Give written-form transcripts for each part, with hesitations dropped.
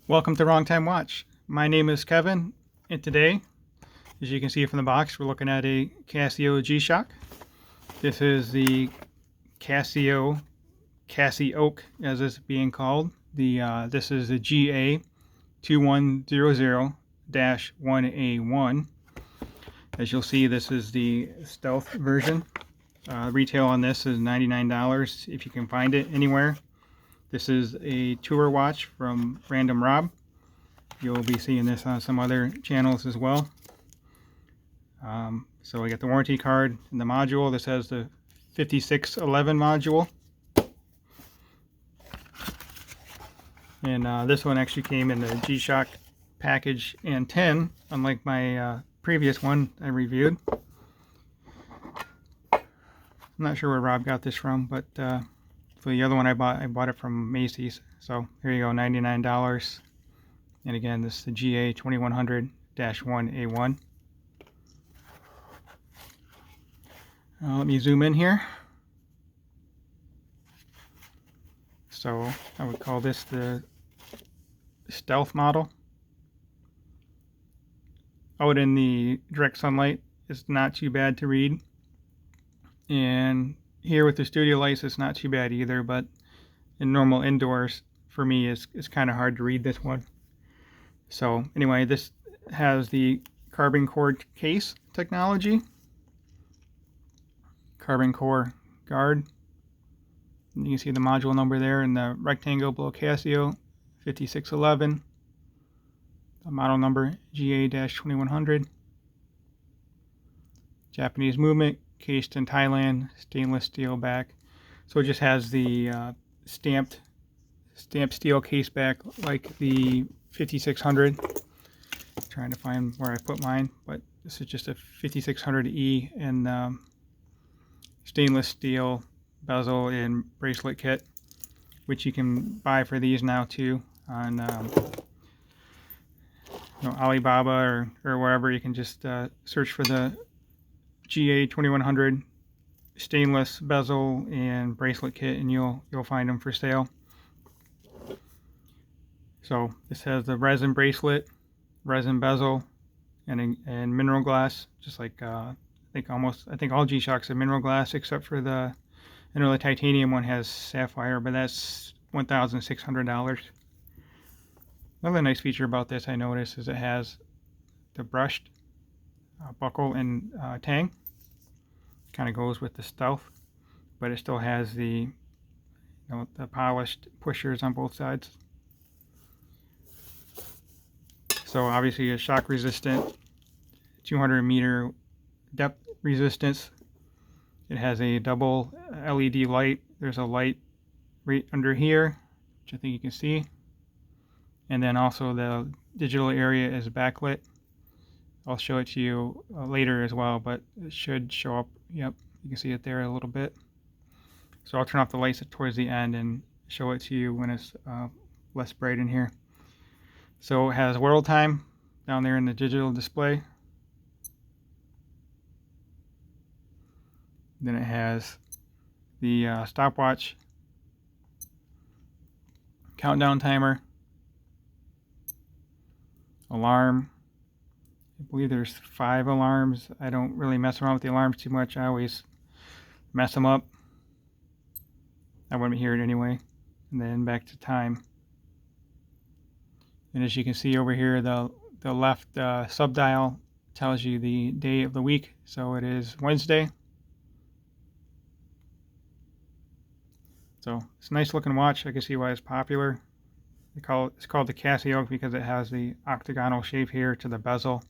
Welcome to Wrong Time Watch. My name is Kevin, and today, as you can see from the box, we're looking at a Casio G-Shock. This is the Casioak, as it's being called. This is the GA-2100-1A1. As you'll see, this is the stealth version. Retail on this is $99 if you can find it anywhere. This is a tour watch from Random Rob. You'll be seeing this on some other channels as well. So we got the warranty card and the module. This has the 5611 module. And this one actually came in the G-Shock package and tin, unlike my previous one I reviewed. I'm not sure where Rob got this from, but for the other one I bought it from Macy's. So here you go, $99. And again, this is the GA-2100-1A1. Let me zoom in here. So I would call this the stealth model. Out in the direct sunlight, it's not too bad to read. And here with the studio lights, it's not too bad either, but in normal indoors, for me, it's kind of hard to read this one. So anyway, this has the carbon core case technology, carbon core guard. You can see the module number there in the rectangle below Casio, 5611. The model number GA-2100. Japanese movement, cased in Thailand, stainless steel back. So it just has the stamped steel case back like the 5600. Trying to find where I put mine, but this is just a 5600E and stainless steel bezel and bracelet kit, which you can buy for these now too on Alibaba or wherever. You can just search for the GA-2100 stainless bezel and bracelet kit, and you'll find them for sale. So this has the resin bracelet, resin bezel, and mineral glass, just like I think all G-Shocks have mineral glass except for I know the titanium one has sapphire, but that's $1,600. Another nice feature about this I noticed is it has the brushed buckle and tang. Kind of goes with the stealth, but it still has the the polished pushers on both sides. So obviously a shock resistant, 200 meter depth resistance. It has a double LED light. There's a light right under here, which I think you can see. And then also the digital area is backlit. I'll show it to you later as well, but it should show up. Yep, you can see it there a little bit. So I'll turn off the lights towards the end and show it to you when it's less bright in here. So it has world time down there in the digital display. Then it has the stopwatch, countdown timer, alarm. I believe there's 5 alarms. I don't really mess around with the alarms too much. I always mess them up. I wouldn't hear it anyway. And then back to time. And as you can see over here, the left subdial tells you the day of the week. So it is Wednesday. So it's a nice looking watch. I can see why it's popular. It's called the Casioak because it has the octagonal shape here to the bezel.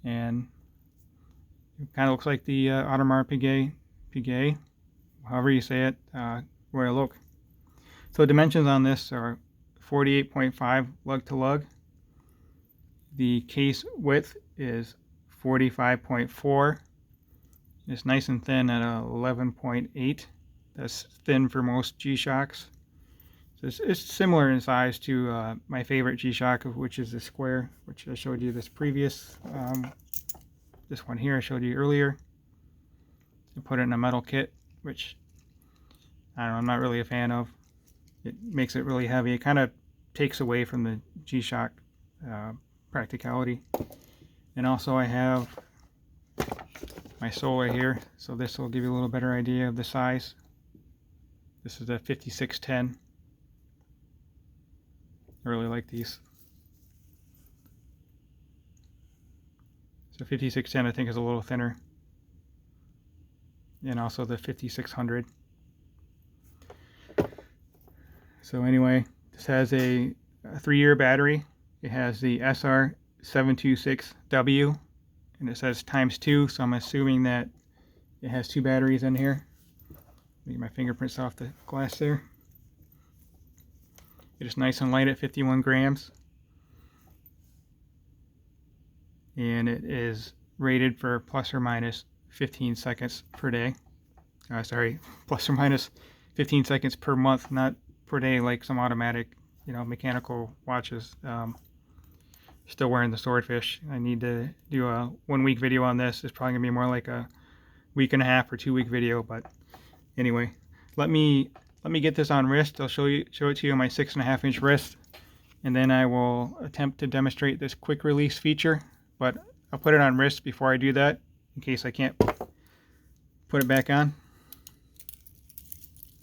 And it kind of looks like the Audemars Piguet, however you say it, where I look. So dimensions on this are 48.5 lug to lug. The case width is 45.4. It's nice and thin at 11.8. That's thin for most G-Shocks. So it's similar in size to my favorite G-Shock, which is the square, which I showed you this one here I showed you earlier. I put it in a metal kit, which I don't know, I'm not really a fan of. it makes it really heavy. It kind of takes away from the G-Shock practicality. And also I have my sole right here, so this will give you a little better idea of the size. This is a 5610. I really like these. So 5610 I think is a little thinner. And also the 5600. So anyway, this has a 3-year battery. It has the SR726W, and it says ×2, so I'm assuming that it has 2 batteries in here. Get my fingerprints off the glass there. It is nice and light at 51 grams. And it is rated for plus or minus 15 seconds per day. Sorry, plus or minus 15 seconds per month, not per day like some automatic, mechanical watches. Still wearing the Swordfish. I need to do a 1-week video on this. It's probably gonna be more like a 1.5 or 2-week video, but anyway, let me get this on wrist. I'll show it to you on my 6.5-inch wrist, and then I will attempt to demonstrate this quick release feature, but I'll put it on wrist before I do that in case I can't put it back on.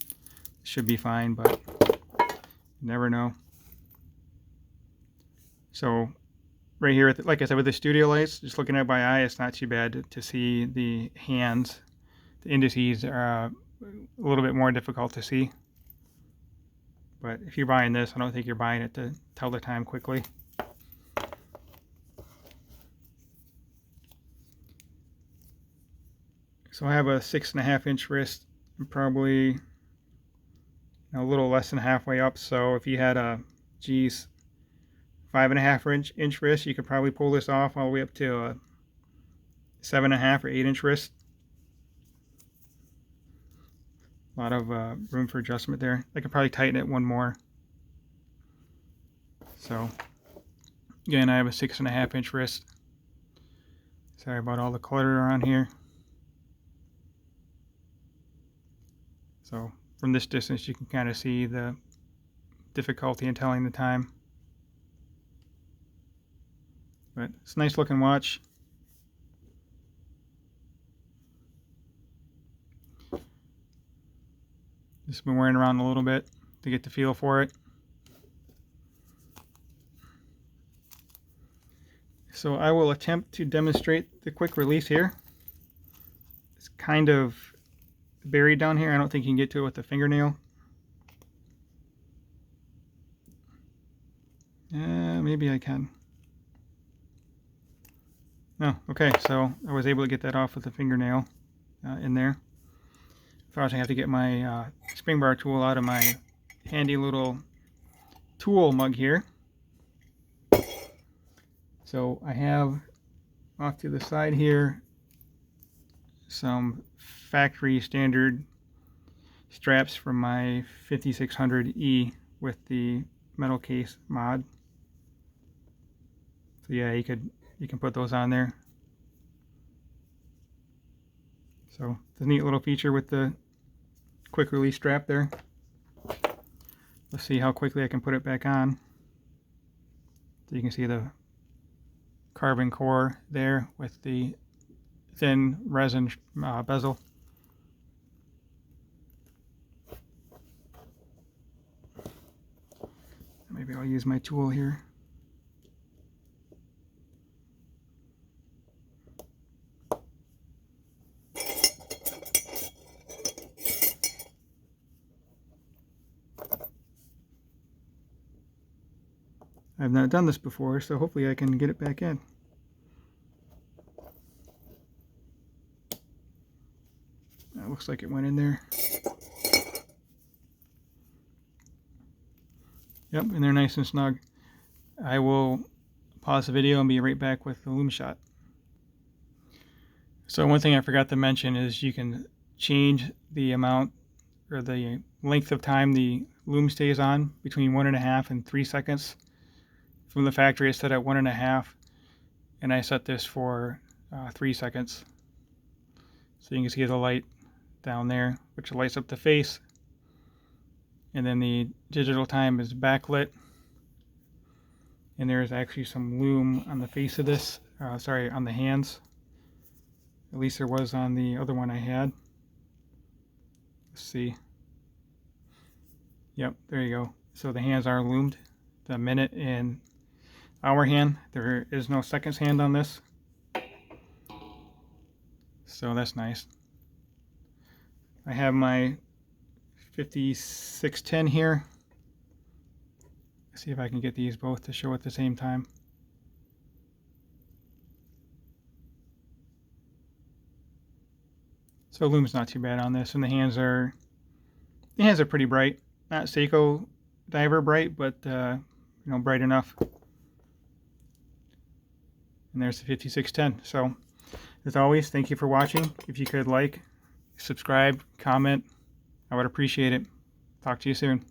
It should be fine, but you never know. So right here, like I said, with the studio lights, just looking at it by eye, it's not too bad to see the hands. The indices are a little bit more difficult to see. But if you're buying this, I don't think you're buying it to tell the time quickly. So I have a 6.5-inch wrist, probably a little less than halfway up. So if you had a 5.5-inch wrist, you could probably pull this off all the way up to a 7.5 or 8-inch wrist. A lot of room for adjustment there. I could probably tighten it one more. So again, I have a 6.5-inch wrist. Sorry about all the clutter around here. So from this distance, you can kind of see the difficulty in telling the time. But it's a nice looking watch. Just been wearing around a little bit to get the feel for it. So I will attempt to demonstrate the quick release here. It's kind of buried down here. I don't think you can get to it with a fingernail. Maybe I can. No, okay, so I was able to get that off with a fingernail in there. First I have to get my spring bar tool out of my handy little tool mug here. So I have off to the side here some factory standard straps from my 5600E with the metal case mod. So yeah, you can put those on there. So it's a neat little feature with the quick release strap there. Let's see how quickly I can put it back on. So you can see the carbon core there with the thin resin bezel. Maybe I'll use my tool here. I've not done this before, so hopefully I can get it back in. That looks like it went in there. Yep, and they're nice and snug. I will pause the video and be right back with the Lume shot. So one thing I forgot to mention is you can change the amount or the length of time the Lume stays on between 1.5 and 3 seconds. From the factory it's set at 1.5, and I set this for 3 seconds. So you can see the light down there, which lights up the face. And then the digital time is backlit. And there's actually some lume on the face of this, sorry, on the hands. At least there was on the other one I had. Let's see. Yep, there you go. So the hands are lumed, the minute and hour hand. There is no seconds hand on this. So that's nice. I have my 5610 here. Let's see if I can get these both to show at the same time. So lume's not too bad on this, and the hands are pretty bright. Not Seiko diver bright, but you know, bright enough. And there's the 5610. So as always, thank you for watching. If you could like, subscribe, comment, I would appreciate it. Talk to you soon.